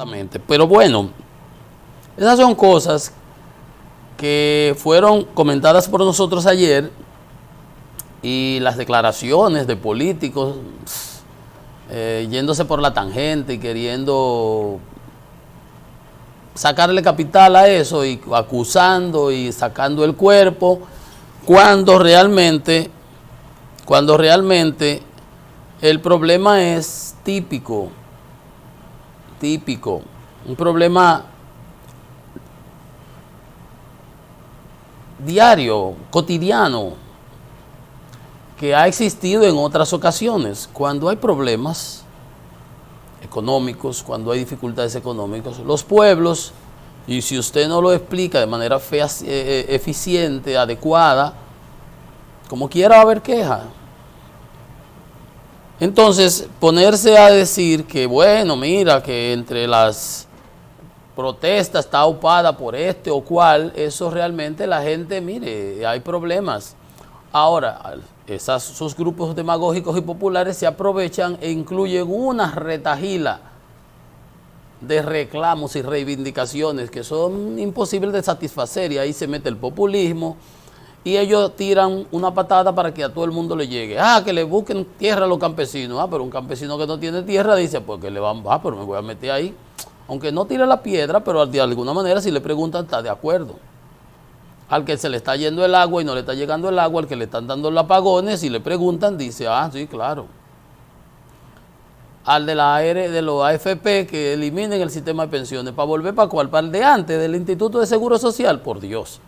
Exactamente. Pero bueno, esas son cosas que fueron comentadas por nosotros ayer y las declaraciones de políticos yéndose por la tangente y queriendo sacarle capital a eso y acusando y sacando el cuerpo cuando realmente el problema es típico, un problema diario, cotidiano, que ha existido en otras ocasiones. Cuando hay problemas económicos, cuando hay dificultades económicas, los pueblos, y si usted no lo explica de manera eficiente, adecuada, como quiera va a haber queja. Entonces, ponerse a decir que, bueno, mira, que entre las protestas está ocupada por este o cual, eso realmente la gente, mire, hay problemas. Ahora, esos grupos demagógicos y populares se aprovechan e incluyen una retajila de reclamos y reivindicaciones que son imposibles de satisfacer, y ahí se mete el populismo y ellos tiran una patada para que a todo el mundo le llegue. Que le busquen tierra a los campesinos. Pero un campesino que no tiene tierra dice, pues que le van, pero me voy a meter ahí. Aunque no tire la piedra, pero de alguna manera si le preguntan está de acuerdo. Al que se le está yendo el agua y no le está llegando el agua, al que le están dando los apagones, y le preguntan, dice, sí, claro. Al de los AFP, que eliminen el sistema de pensiones, ¿para volver para cuál? Para el de antes, del Instituto de Seguro Social, por Dios.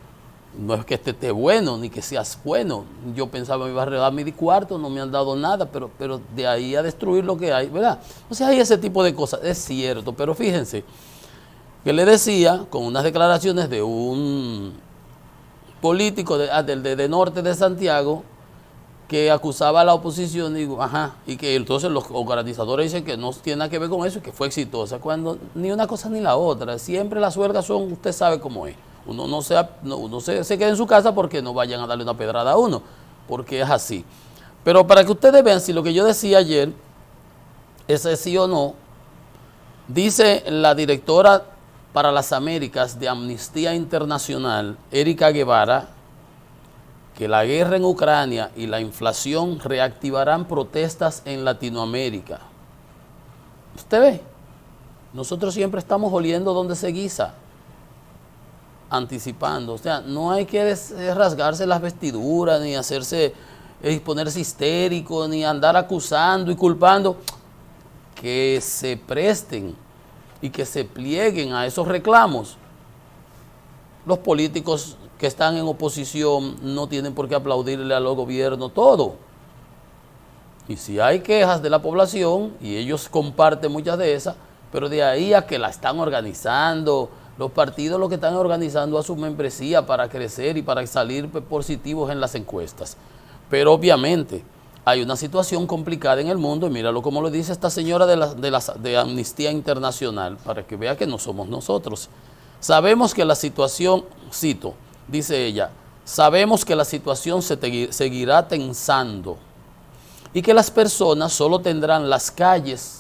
No es que esté bueno, ni que seas bueno. Yo pensaba que me iba a regalar mi cuarto, no me han dado nada, pero de ahí a destruir lo que hay, ¿verdad? O sea, hay ese tipo de cosas, es cierto, pero fíjense, que le decía, con unas declaraciones de un político de norte de Santiago, que acusaba a la oposición, y que entonces los organizadores dicen que no tiene nada que ver con eso y que fue exitosa, cuando ni una cosa ni la otra. Siempre las huelgas son, usted sabe cómo es. Uno se queda en su casa porque no vayan a darle una pedrada a uno, porque es así. Pero para que ustedes vean si lo que yo decía ayer es sí o no, dice la directora para las Américas de Amnistía Internacional, Erika Guevara, que la guerra en Ucrania y la inflación reactivarán protestas en Latinoamérica. Usted ve, nosotros siempre estamos oliendo donde se guisa, anticipando. O sea, no hay que rasgarse las vestiduras, ni ponerse histérico, ni andar acusando y culpando. Que se presten y que se plieguen a esos reclamos. Los políticos que están en oposición no tienen por qué aplaudirle a los gobiernos todo. Y si hay quejas de la población, y ellos comparten muchas de esas, pero de ahí a que la están organizando, los partidos lo que están organizando a su membresía para crecer y para salir positivos en las encuestas. Pero obviamente hay una situación complicada en el mundo, y míralo como lo dice esta señora de Amnistía Internacional, para que vea que no somos nosotros. Sabemos que la situación, cito, dice ella, sabemos que la situación seguirá tensando y que las personas solo tendrán las calles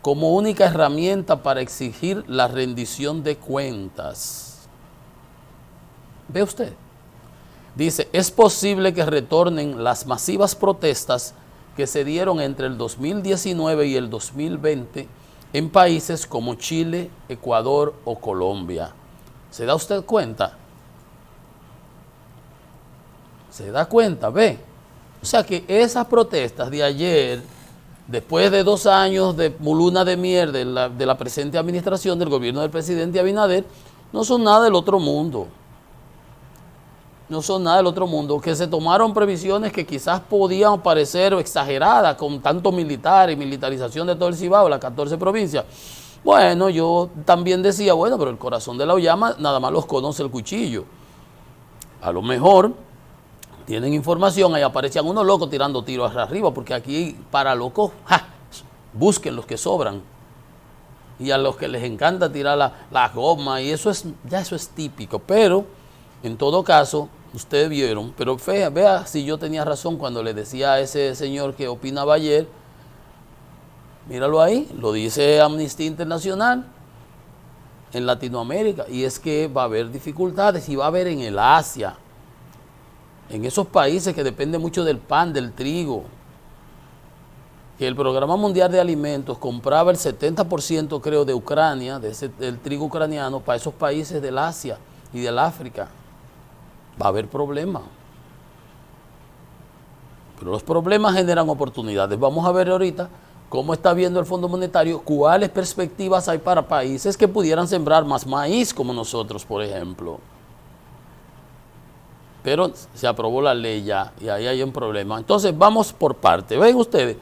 como única herramienta para exigir la rendición de cuentas. ¿Ve usted? Dice, es posible que retornen las masivas protestas que se dieron entre el 2019 y el 2020 en países como Chile, Ecuador o Colombia. ¿Se da usted cuenta? ¿Se da cuenta? ¿Ve? O sea que esas protestas de ayer, después de 2 años de luna de miel de la presente administración del gobierno del presidente Abinader, no son nada del otro mundo. No son nada del otro mundo, que se tomaron previsiones que quizás podían parecer exageradas con tanto militar y militarización de todo el Cibao, las 14 provincias. Bueno, yo también decía, bueno, pero el corazón de la llama nada más los conoce el cuchillo. A lo mejor tienen información, ahí aparecían unos locos tirando tiros hacia arriba, porque aquí para locos, busquen los que sobran. Y a los que les encanta tirar la goma, y eso es típico, pero en todo caso, ustedes vieron, pero vea si yo tenía razón cuando le decía a ese señor que opinaba ayer, míralo ahí, lo dice Amnistía Internacional, en Latinoamérica, y es que va a haber dificultades y va a haber en el Asia, en esos países que dependen mucho del pan, del trigo, que el Programa Mundial de Alimentos compraba el 70% creo de Ucrania, del trigo ucraniano, para esos países del Asia y del África. Va a haber problemas. Pero los problemas generan oportunidades. Vamos a ver ahorita cómo está viendo el Fondo Monetario, cuáles perspectivas hay para países que pudieran sembrar más maíz como nosotros, por ejemplo. Pero se aprobó la ley ya y ahí hay un problema. Entonces vamos por parte. Ven ustedes,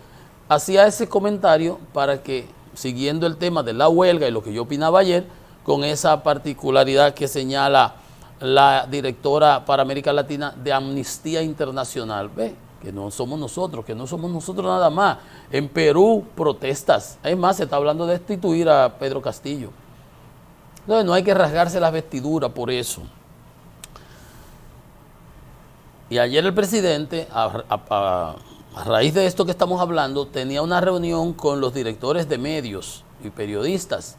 hacía ese comentario para que, siguiendo el tema de la huelga y lo que yo opinaba ayer, con esa particularidad que señala la directora para América Latina de Amnistía Internacional, ve, que no somos nosotros nada más. En Perú, protestas. Es más, se está hablando de destituir a Pedro Castillo. Entonces no hay que rasgarse las vestiduras por eso. Y ayer el presidente, a raíz de esto que estamos hablando, tenía una reunión con los directores de medios y periodistas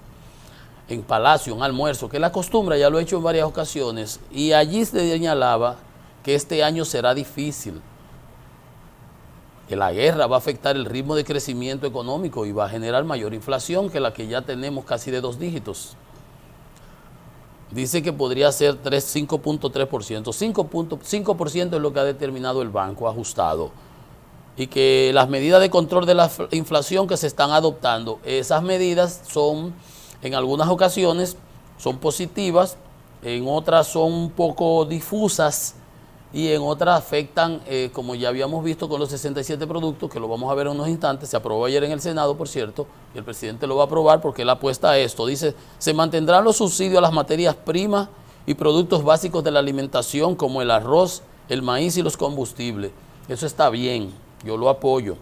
en Palacio, un almuerzo, que es la costumbre, ya lo he hecho en varias ocasiones, y allí se señalaba que este año será difícil, que la guerra va a afectar el ritmo de crecimiento económico y va a generar mayor inflación que la que ya tenemos casi de 2 dígitos. Dice que podría ser 5.3%, 5% es lo que ha determinado el banco ajustado, y que las medidas de control de la inflación que se están adoptando, esas medidas son, en algunas ocasiones, son positivas, en otras son un poco difusas, y en otras afectan, como ya habíamos visto con los 67 productos, que lo vamos a ver en unos instantes. Se aprobó ayer en el Senado, por cierto, y el presidente lo va a aprobar porque él apuesta a esto. Dice, se mantendrán los subsidios a las materias primas y productos básicos de la alimentación, como el arroz, el maíz y los combustibles. Eso está bien, yo lo apoyo.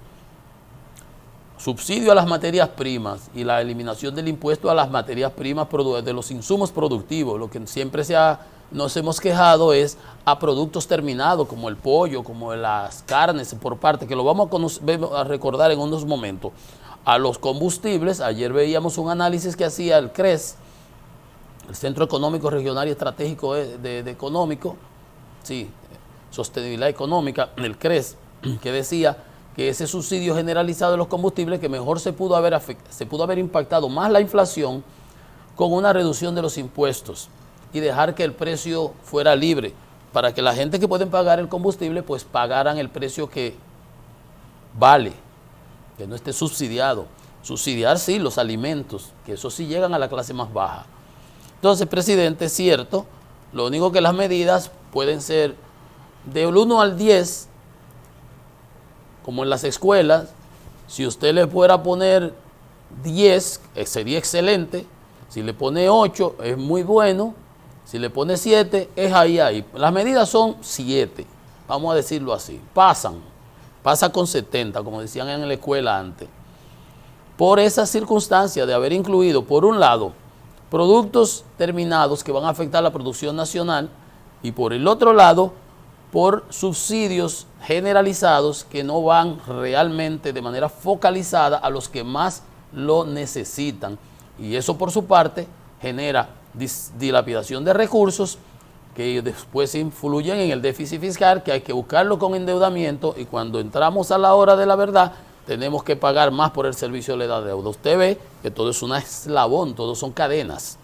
Subsidio a las materias primas y la eliminación del impuesto a las materias primas de los insumos productivos. Lo que siempre nos hemos quejado es a productos terminados como el pollo, como las carnes por parte, que lo vamos a recordar en unos momentos. A los combustibles, ayer veíamos un análisis que hacía el CRES, el Centro Económico Regional y Estratégico Económico, sí, Sostenibilidad Económica, el CRES, que decía que ese subsidio generalizado de los combustibles, que mejor se pudo haber impactado más la inflación con una reducción de los impuestos y dejar que el precio fuera libre, para que la gente que pueden pagar el combustible, pues pagaran el precio que vale, que no esté subsidiado. Subsidiar sí los alimentos, que eso sí llegan a la clase más baja. Entonces, presidente, es cierto, lo único que las medidas pueden ser del 1 al 10, como en las escuelas. Si usted le fuera a poner 10, sería excelente. Si le pone 8, es muy bueno. Si le pone 7, es ahí. Las medidas son 7, vamos a decirlo así. Pasa con 70, como decían en la escuela antes. Por esa circunstancia de haber incluido, por un lado, productos terminados que van a afectar la producción nacional, y por el otro lado, por subsidios generalizados que no van realmente de manera focalizada a los que más lo necesitan. Y eso, por su parte, genera dilapidación de recursos que después influyen en el déficit fiscal, que hay que buscarlo con endeudamiento, y cuando entramos a la hora de la verdad tenemos que pagar más por el servicio de la deuda. Usted ve que todo es un eslabón, todo son cadenas.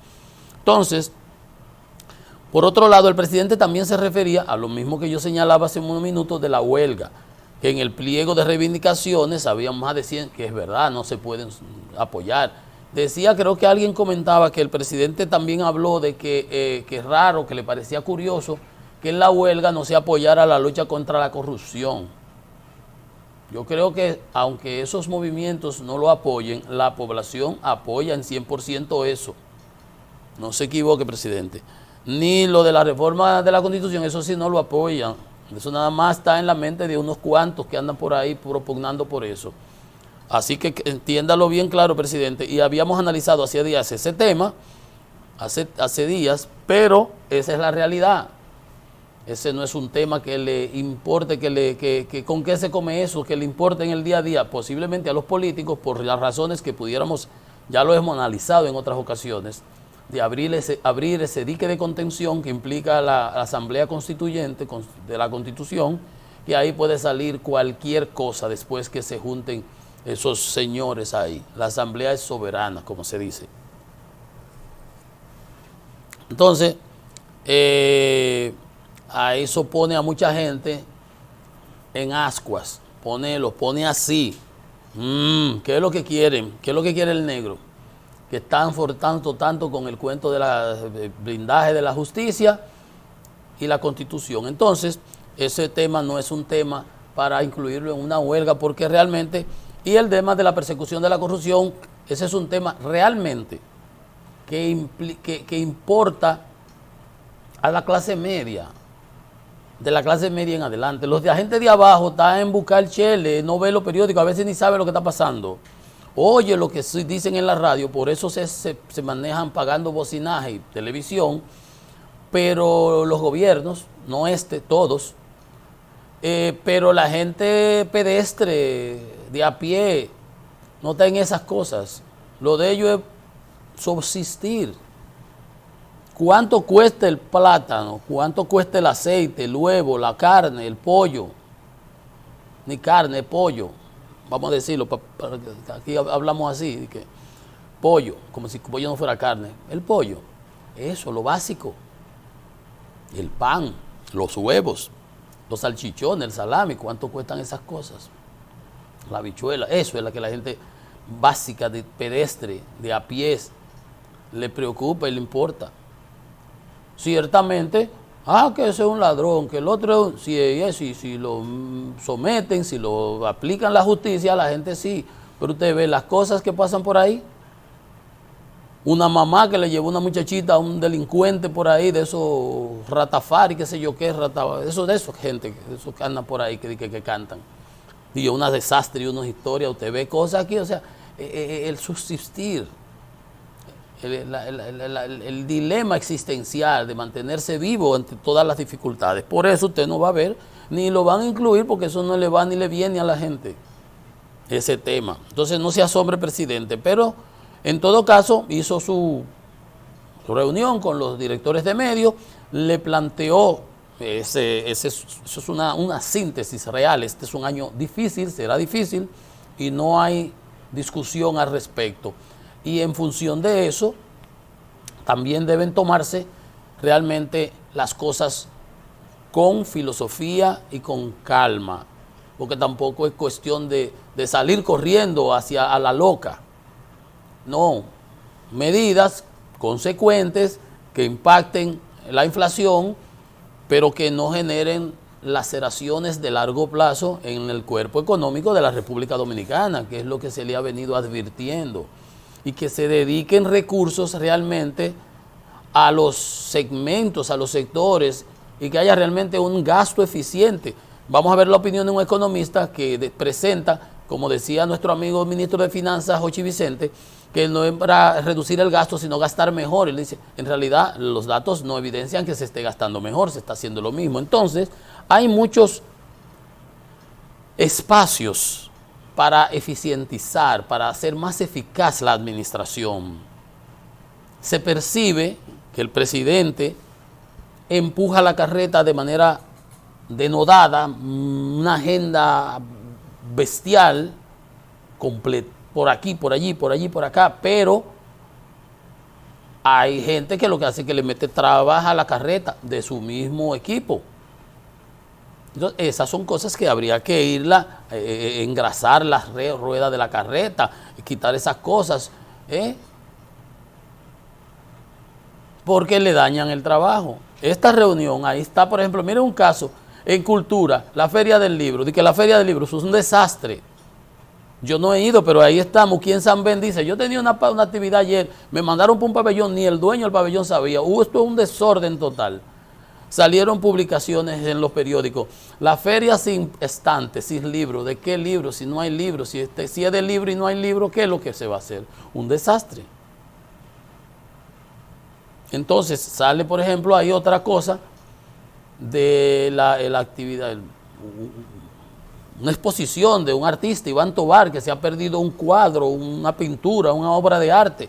Entonces, por otro lado, el presidente también se refería a lo mismo que yo señalaba hace unos minutos de la huelga, que en el pliego de reivindicaciones había más de 100, que es verdad, no se pueden apoyar. Decía, creo que alguien comentaba que el presidente también habló de que es raro, que le parecía curioso que en la huelga no se apoyara la lucha contra la corrupción. Yo creo que aunque esos movimientos no lo apoyen, la población apoya en 100% eso. No se equivoque, presidente. Ni lo de la reforma de la Constitución, eso sí no lo apoyan. Eso nada más está en la mente de unos cuantos que andan por ahí propugnando por eso. Así que entiéndalo bien claro, presidente. Y habíamos analizado hace días ese tema, hace días, pero esa es la realidad. Ese no es un tema que le importe, que con qué se come eso, que le importe en el día a día, posiblemente a los políticos, por las razones que pudiéramos, ya lo hemos analizado en otras ocasiones, de abrir ese dique de contención que implica la Asamblea Constituyente de la Constitución, y ahí puede salir cualquier cosa después que se junten esos señores ahí. La Asamblea es soberana, como se dice. Entonces, a eso pone a mucha gente en ascuas, los pone así. ¿Qué es lo que quieren? ¿Qué es lo que quiere el negro? Que están forzando tanto con el cuento del blindaje de la justicia y la Constitución. Entonces, ese tema no es un tema para incluirlo en una huelga, porque realmente, y el tema de la persecución de la corrupción, ese es un tema realmente que importa a la clase media, de la clase media en adelante. Los de la gente de abajo están en buscar chele, no ve los periódicos, a veces ni sabe lo que está pasando. Oye lo que dicen en la radio, por eso se manejan pagando bocinaje y televisión, pero los gobiernos, no todos, pero la gente pedestre, de a pie, no está en esas cosas. Lo de ellos es subsistir. ¿Cuánto cuesta el plátano? ¿Cuánto cuesta el aceite, el huevo, la carne, el pollo? Ni carne, pollo. Vamos a decirlo, aquí hablamos así, que pollo, como si el pollo no fuera carne. El pollo, eso, lo básico. El pan, los huevos, los salchichones, el salami, ¿cuánto cuestan esas cosas? La habichuela, eso es la que la gente básica, de pedestre, de a pies, le preocupa y le importa. Ciertamente, que ese es un ladrón, que el otro, si lo someten, si lo aplican la justicia, la gente sí. Pero usted ve las cosas que pasan por ahí. Una mamá que le llevó una muchachita a un delincuente por ahí, de esos ratafari, qué sé yo qué, de esos gente, esos que andan por ahí, que cantan. Y una desastre y unas historias, usted ve cosas aquí, o sea, el subsistir. El dilema existencial de mantenerse vivo ante todas las dificultades. Por eso usted no va a ver, ni lo van a incluir, porque eso no le va ni le viene a la gente, ese tema. Entonces no se asombre, presidente, pero en todo caso hizo su reunión con los directores de medios, le planteó, eso es una síntesis real. Este es un año difícil, será difícil, y no hay discusión al respecto. Y en función de eso, también deben tomarse realmente las cosas con filosofía y con calma, porque tampoco es cuestión de salir corriendo a la loca. No, medidas consecuentes que impacten la inflación, pero que no generen laceraciones de largo plazo en el cuerpo económico de la República Dominicana, que es lo que se le ha venido advirtiendo. Y que se dediquen recursos realmente a los segmentos, a los sectores, y que haya realmente un gasto eficiente. Vamos a ver la opinión de un economista que presenta, como decía nuestro amigo ministro de Finanzas, Jochi Vicente, que no es para reducir el gasto, sino gastar mejor. Él dice, en realidad los datos no evidencian que se esté gastando mejor, se está haciendo lo mismo. Entonces, hay muchos espacios para eficientizar, para hacer más eficaz la administración. Se percibe que el presidente empuja la carreta de manera denodada, una agenda bestial, por aquí, por allí, por allí, por acá, pero hay gente que lo que hace es que le mete trabas a la carreta de su mismo equipo. Entonces, esas son cosas que habría que engrasar las ruedas de la carreta, quitar esas cosas, porque le dañan el trabajo. Esta reunión, ahí está, por ejemplo, miren un caso, en cultura, la Feria del Libro, de que la Feria del Libro es un desastre. Yo no he ido, pero ahí estamos. Aquí en San Ben dice, yo tenía una actividad ayer, me mandaron por un pabellón, ni el dueño del pabellón sabía. Esto es un desorden total. Salieron publicaciones en los periódicos. La feria sin estantes, sin libros. ¿De qué libro? Si no hay libros, si es de libro y no hay libro, ¿qué es lo que se va a hacer? Un desastre. Entonces sale, por ejemplo, hay otra cosa de la actividad, una exposición de un artista, Iván Tovar, que se ha perdido un cuadro, una pintura, una obra de arte.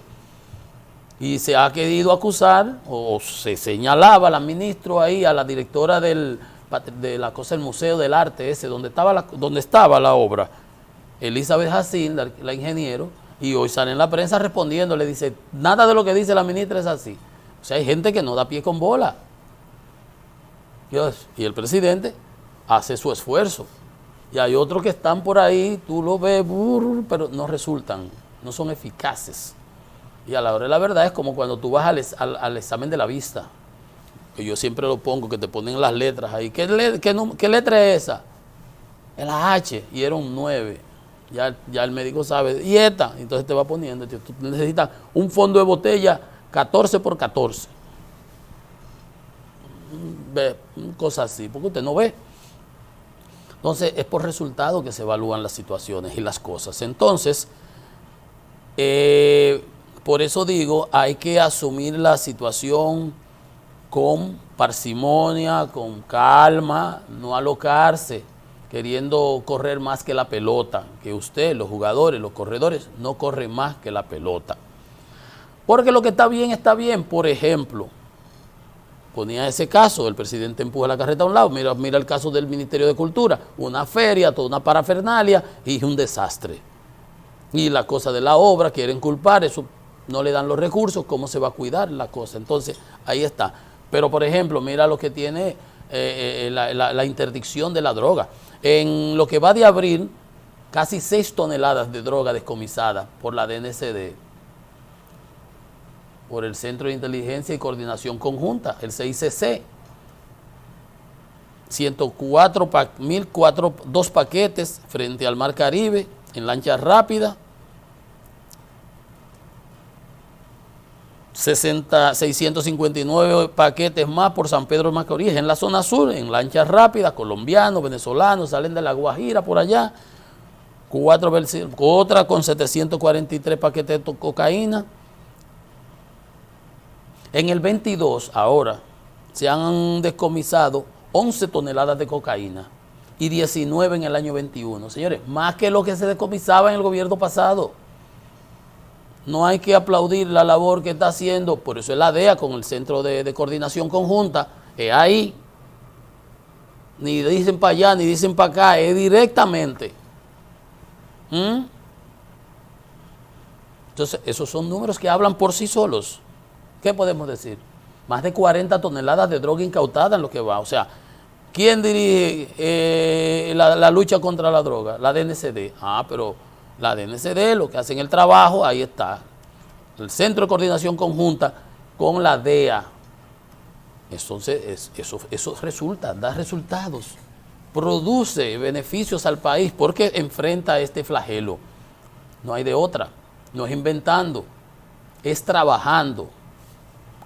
Y se ha querido acusar, o se señalaba al ministro ahí, a la directora de la cosa del Museo del Arte ese, donde estaba la obra, Elizabeth Jacín, la ingeniero, y hoy sale en la prensa respondiendo, le dice, nada de lo que dice la ministra es así. O sea, hay gente que no da pie con bola. Dios, y el presidente hace su esfuerzo. Y hay otros que están por ahí, tú lo ves, pero no resultan, no son eficaces. Y a la hora de la verdad es como cuando tú vas al examen de la vista, que yo siempre lo pongo, que te ponen las letras ahí. ¿Qué letra es esa? Es la H, y era un 9. Ya el médico sabe, y esta, entonces te va poniendo, tú necesitas un fondo de botella 14 por 14. Ve, cosas así, porque usted no ve. Entonces es por resultado que se evalúan las situaciones y las cosas. Entonces, por eso digo, hay que asumir la situación con parsimonia, con calma, no alocarse, queriendo correr más que la pelota, que usted, los jugadores, los corredores, no corren más que la pelota. Porque lo que está bien, por ejemplo, ponía ese caso, el presidente empuja la carreta a un lado, mira el caso del Ministerio de Cultura, una feria, toda una parafernalia y un desastre. Y la cosa de la obra, quieren culpar, eso no le dan los recursos, ¿cómo se va a cuidar la cosa? Entonces, ahí está. Pero, por ejemplo, mira lo que tiene la interdicción de la droga. En lo que va de abril, casi 6 toneladas de droga descomisada por la DNCD, por el Centro de Inteligencia y Coordinación Conjunta, el CICC. 104.002 paquetes frente al Mar Caribe, en lancha rápida. 659 paquetes más por San Pedro de Macorís, en la zona sur, en lanchas rápidas, colombianos, venezolanos, salen de La Guajira por allá. Otra con 743 paquetes de cocaína. En el 22, ahora, se han descomisado 11 toneladas de cocaína y 19 en el año 21. Señores, más que lo que se decomisaba en el gobierno pasado. No hay que aplaudir la labor que está haciendo, por eso es la DEA con el Centro de Coordinación Conjunta, es ahí. Ni dicen para allá, ni dicen para acá, es directamente. Entonces, esos son números que hablan por sí solos. ¿Qué podemos decir? Más de 40 toneladas de droga incautada en lo que va. O sea, ¿quién dirige la lucha contra la droga? La DNCD. Pero la DNCD, lo que hacen el trabajo, ahí está. El Centro de Coordinación Conjunta con la DEA. Entonces, eso resulta, da resultados. Produce beneficios al país porque enfrenta este flagelo. No hay de otra. No es inventando, es trabajando,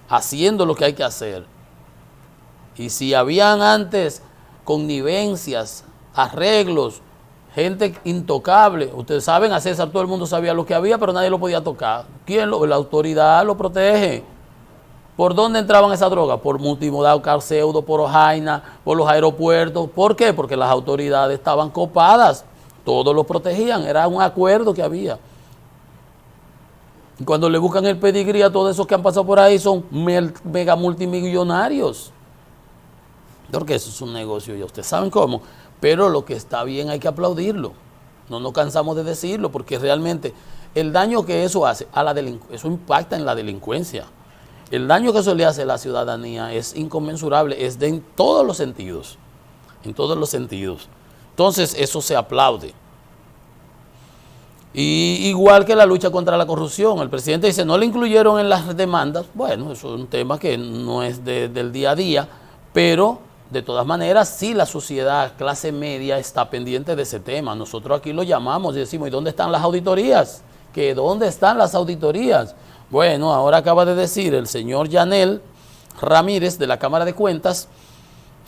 haciendo lo que hay que hacer. Y si habían antes connivencias, arreglos, gente intocable, ustedes saben, a César todo el mundo sabía lo que había, pero nadie lo podía tocar. ¿Quién? La autoridad lo protege. ¿Por dónde entraban esa droga? Por Multimodal, Carceudo, por Ojaina, por los aeropuertos. ¿Por qué? Porque las autoridades estaban copadas, todos lo protegían, era un acuerdo que había. Y cuando le buscan el pedigrí a todos esos que han pasado por ahí, son mega multimillonarios. Porque eso es un negocio, ya ustedes saben cómo. Pero lo que está bien hay que aplaudirlo. No nos cansamos de decirlo, porque realmente el daño que eso hace a la eso impacta en la delincuencia. El daño que eso le hace a la ciudadanía es inconmensurable, es en todos los sentidos. En todos los sentidos. Entonces, eso se aplaude. Y igual que la lucha contra la corrupción, el presidente dice, no le incluyeron en las demandas. Bueno, eso es un tema que no es del día a día, pero de todas maneras, sí, la sociedad, clase media, está pendiente de ese tema. Nosotros aquí lo llamamos y decimos, ¿y dónde están las auditorías? ¿Que dónde están las auditorías? Bueno, ahora acaba de decir el señor Yanel Ramírez de la Cámara de Cuentas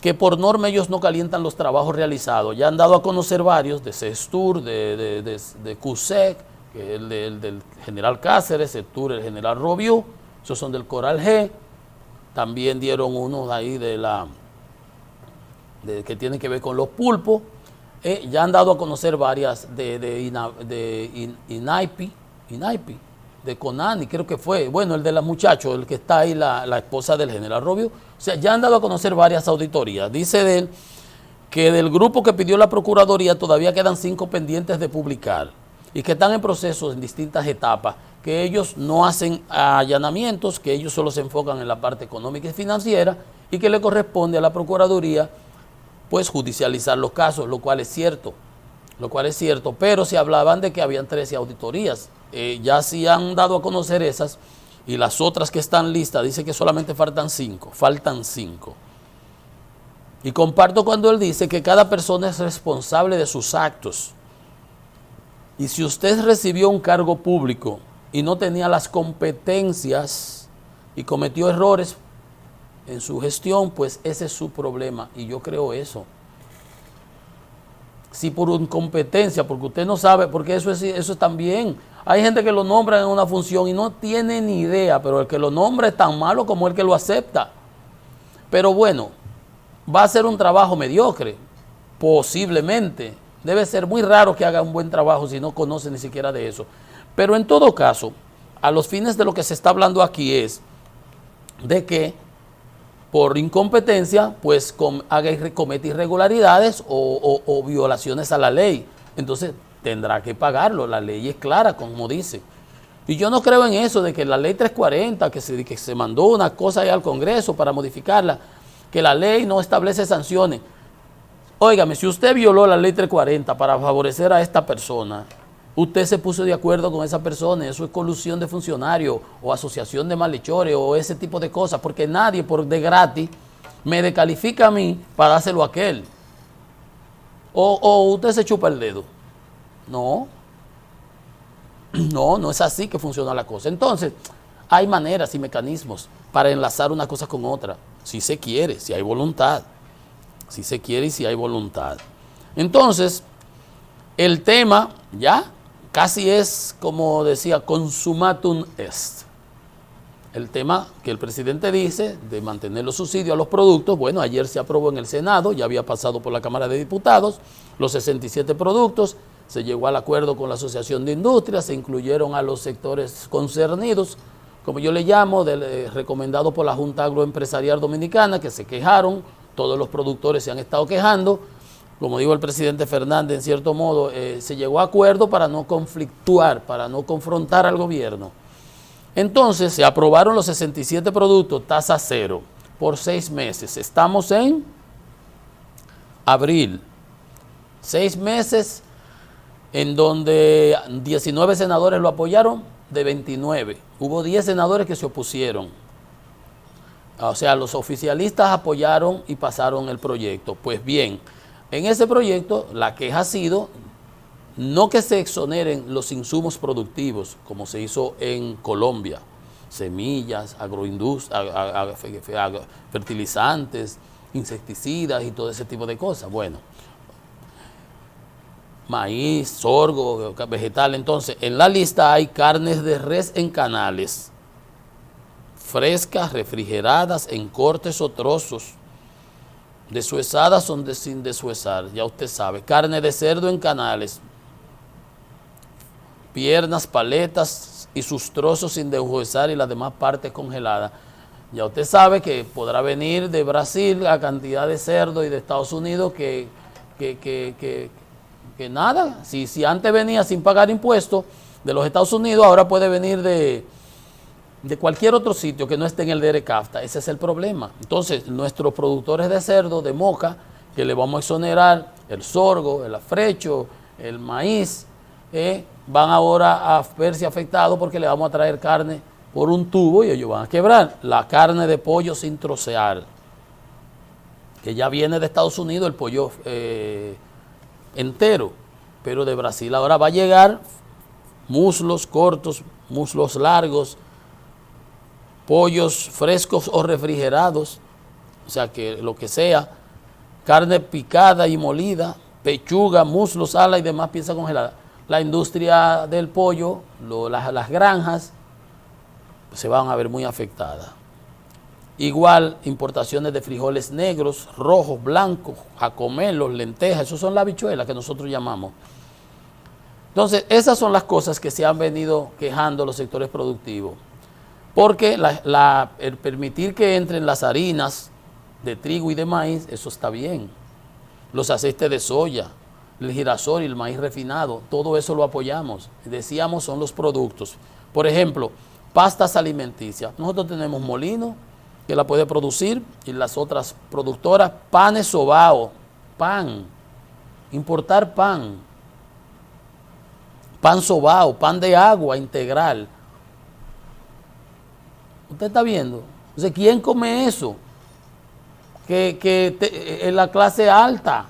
que por norma ellos no calientan los trabajos realizados. Ya han dado a conocer varios, de CESTUR, de CUSEC, que es el del general Cáceres, CESTUR, el general Robiú, esos son del Coral G. También dieron unos ahí que tienen que ver con los pulpos. Ya han dado a conocer varias de INAIPI, de Conani, creo que fue, bueno, el de la muchacho, el que está ahí, la esposa del general Robio. O sea, ya han dado a conocer varias auditorías. Dice de él que del grupo que pidió la Procuraduría todavía quedan 5 pendientes de publicar y que están en proceso en distintas etapas, que ellos no hacen allanamientos, que ellos solo se enfocan en la parte económica y financiera y que le corresponde a la Procuraduría pues judicializar los casos, lo cual es cierto, pero se hablaban de que habían 13 auditorías, ya sí han dado a conocer esas y las otras que están listas, dice que solamente faltan 5, Y comparto cuando él dice que cada persona es responsable de sus actos. Y si usted recibió un cargo público y no tenía las competencias y cometió errores en su gestión, pues ese es su problema. Y yo creo eso. Si por incompetencia, porque usted no sabe, porque eso es también. Hay gente que lo nombra en una función y no tiene ni idea, pero el que lo nombra es tan malo como el que lo acepta. Pero bueno, va a ser un trabajo mediocre, posiblemente. Debe ser muy raro que haga un buen trabajo si no conoce ni siquiera de eso. Pero en todo caso, a los fines de lo que se está hablando aquí es de que por incompetencia, pues comete irregularidades o violaciones a la ley. Entonces tendrá que pagarlo, la ley es clara, como dice. Y yo no creo en eso de que la ley 340, que se mandó una cosa ahí al Congreso para modificarla, que la ley no establece sanciones. Óigame, si usted violó la ley 340 para favorecer a esta persona, usted se puso de acuerdo con esa persona, eso es colusión de funcionarios o asociación de malhechores o ese tipo de cosas, porque nadie por de gratis me descalifica a mí para dárselo a aquel. O usted se chupa el dedo. No es así que funciona la cosa. Entonces, hay maneras y mecanismos para enlazar una cosa con otra, si se quiere, si hay voluntad. Si se quiere y si hay voluntad. Entonces, el tema ya casi es, como decía, consumatum est. El tema que el presidente dice de mantener los subsidios a los productos, bueno, ayer se aprobó en el Senado, ya había pasado por la Cámara de Diputados, los 67 productos, se llegó al acuerdo con la Asociación de Industrias, se incluyeron a los sectores concernidos, como yo le llamo, recomendado por la Junta Agroempresarial Dominicana, que se quejaron. Todos los productores se han estado quejando. Como dijo el presidente Fernández, en cierto modo, se llegó a acuerdo para no conflictuar, para no confrontar al gobierno. Entonces, se aprobaron los 67 productos, tasa cero, por 6 meses. Estamos en abril. 6 meses en donde 19 senadores lo apoyaron, de 29. Hubo 10 senadores que se opusieron. O sea, los oficialistas apoyaron y pasaron el proyecto. Pues bien, en ese proyecto la queja ha sido no que se exoneren los insumos productivos, como se hizo en Colombia, semillas, fertilizantes, insecticidas y todo ese tipo de cosas. Bueno, maíz, sorgo, vegetal. Entonces, en la lista hay carnes de res en canales, frescas, refrigeradas, en cortes o trozos, deshuesadas o sin deshuesar, ya usted sabe, carne de cerdo en canales, piernas, paletas y sus trozos sin deshuesar y las demás partes congeladas. Ya usted sabe que podrá venir de Brasil la cantidad de cerdo y de Estados Unidos que nada, si antes venía sin pagar impuestos de los Estados Unidos, ahora puede venir de cualquier otro sitio que no esté en el DERECAFTA. Ese es el problema. Entonces, nuestros productores de cerdo, de moca, que le vamos a exonerar el sorgo, el afrecho, el maíz, van ahora a verse afectados porque le vamos a traer carne por un tubo y ellos van a quebrar. La carne de pollo sin trocear, que ya viene de Estados Unidos, el pollo entero, pero de Brasil ahora va a llegar muslos cortos, muslos largos, pollos frescos o refrigerados, o sea que lo que sea, carne picada y molida, pechuga, muslos, ala y demás piezas congeladas. La industria del pollo, las granjas, se van a ver muy afectadas. Igual, importaciones de frijoles negros, rojos, blancos, jacomelos, lentejas, esos son las habichuelas que nosotros llamamos. Entonces, esas son las cosas que se han venido quejando los sectores productivos. Porque el permitir que entren las harinas de trigo y de maíz, eso está bien. Los aceites de soya, el girasol y el maíz refinado, todo eso lo apoyamos. Decíamos, son los productos. Por ejemplo, pastas alimenticias. Nosotros tenemos Molino, que la puede producir, y las otras productoras, panes Sobao, pan, importar pan Sobao, pan de agua integral. ¿Usted está viendo? Entonces, ¿quién come eso? En la clase alta.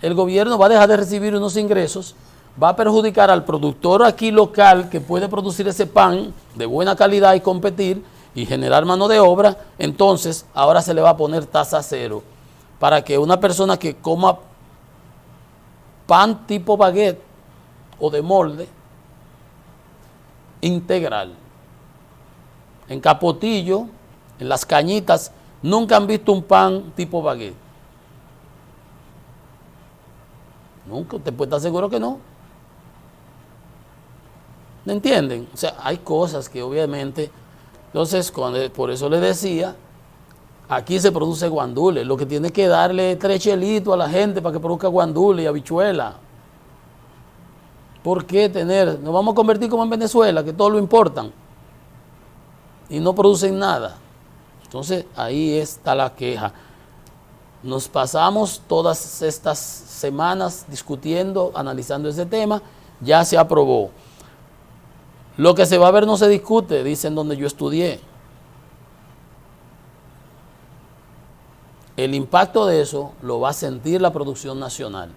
El gobierno va a dejar de recibir unos ingresos, va a perjudicar al productor aquí local que puede producir ese pan de buena calidad y competir y generar mano de obra. Entonces, ahora se le va a poner tasa cero para que una persona que coma pan tipo baguette o de molde integral. En Capotillo, en Las Cañitas, nunca han visto un pan tipo baguette. Nunca, usted puede estar seguro que no. ¿Me entienden? O sea, hay cosas que obviamente, entonces, por eso le decía, aquí se produce guandule, lo que tiene que darle 3 chelitos a la gente para que produzca guandule y habichuela. ¿Por qué nos vamos a convertir como en Venezuela, que todo lo importan y no producen nada? Entonces, ahí está la queja. Nos pasamos todas estas semanas discutiendo, analizando ese tema, ya se aprobó. Lo que se va a ver no se discute, dicen donde yo estudié. El impacto de eso lo va a sentir la producción nacional.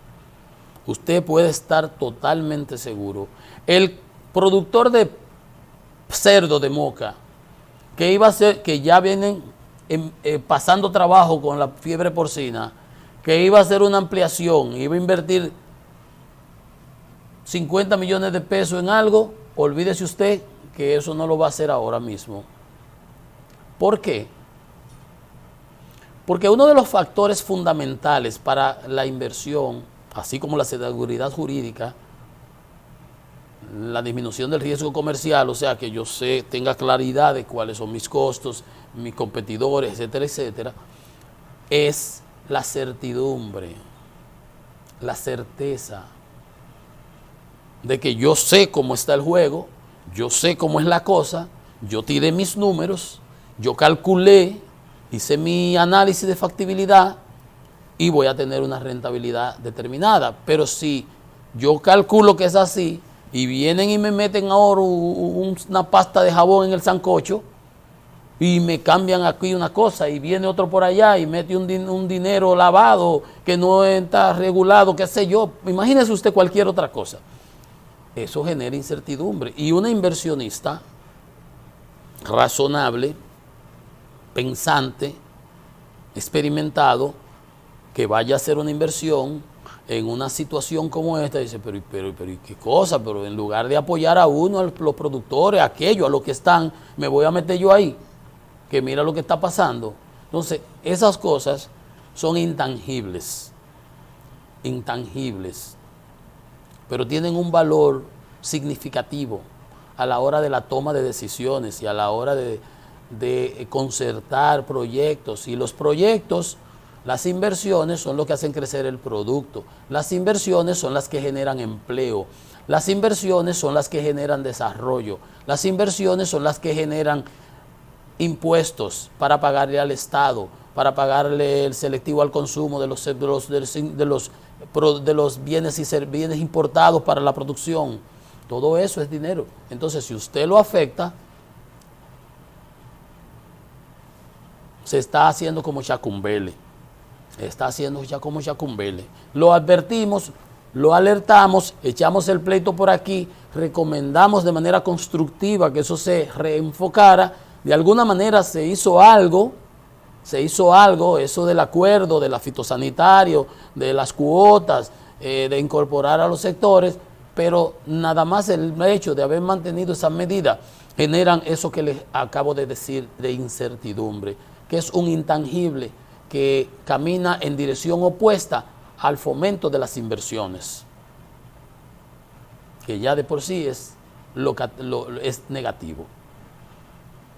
Usted puede estar totalmente seguro. El productor de cerdo de Moca, que iba a ser, que ya vienen pasando trabajo con la fiebre porcina, que iba a hacer una ampliación, iba a invertir 50 millones de pesos en algo, olvídese usted que eso no lo va a hacer ahora mismo. ¿Por qué? Porque uno de los factores fundamentales para la inversión, así como la seguridad jurídica, la disminución del riesgo comercial, o sea, que yo tenga claridad de cuáles son mis costos, mis competidores, etcétera, etcétera, es la certidumbre, la certeza de que yo sé cómo está el juego, yo sé cómo es la cosa, yo tiré mis números, yo calculé, hice mi análisis de factibilidad y voy a tener una rentabilidad determinada. Pero si yo calculo que es así y vienen y me meten ahora una pasta de jabón en el sancocho y me cambian aquí una cosa y viene otro por allá y mete un dinero lavado que no está regulado, qué sé yo, imagínese usted cualquier otra cosa. Eso genera incertidumbre y una inversionista razonable, pensante, experimentado, que vaya a hacer una inversión en una situación como esta, dice, pero ¿qué cosa? Pero en lugar de apoyar a uno, a los productores, a aquellos, a los que están, me voy a meter yo ahí, que mira lo que está pasando. Entonces, esas cosas son intangibles, pero tienen un valor significativo a la hora de la toma de decisiones y a la hora de concertar proyectos. Y los proyectos, las inversiones son lo que hacen crecer el producto. Las inversiones son las que generan empleo. Las inversiones son las que generan desarrollo. Las inversiones son las que generan impuestos para pagarle al Estado, para pagarle el selectivo al consumo de los bienes importados para la producción. Todo eso es dinero. Entonces, si usted lo afecta, se está haciendo como Chacumbele. Lo advertimos, lo alertamos, echamos el pleito por aquí, recomendamos de manera constructiva que eso se reenfocara. De alguna manera se hizo algo, eso del acuerdo, de la fitosanitario, de las cuotas, de incorporar a los sectores, pero nada más el hecho de haber mantenido esas medidas generan eso que les acabo de decir de incertidumbre, que es un intangible que camina en dirección opuesta al fomento de las inversiones, que ya de por sí es, es negativo.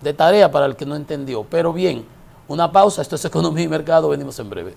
De tarea para el que no entendió. Pero bien, una pausa, esto es Economía y Mercado, venimos en breve.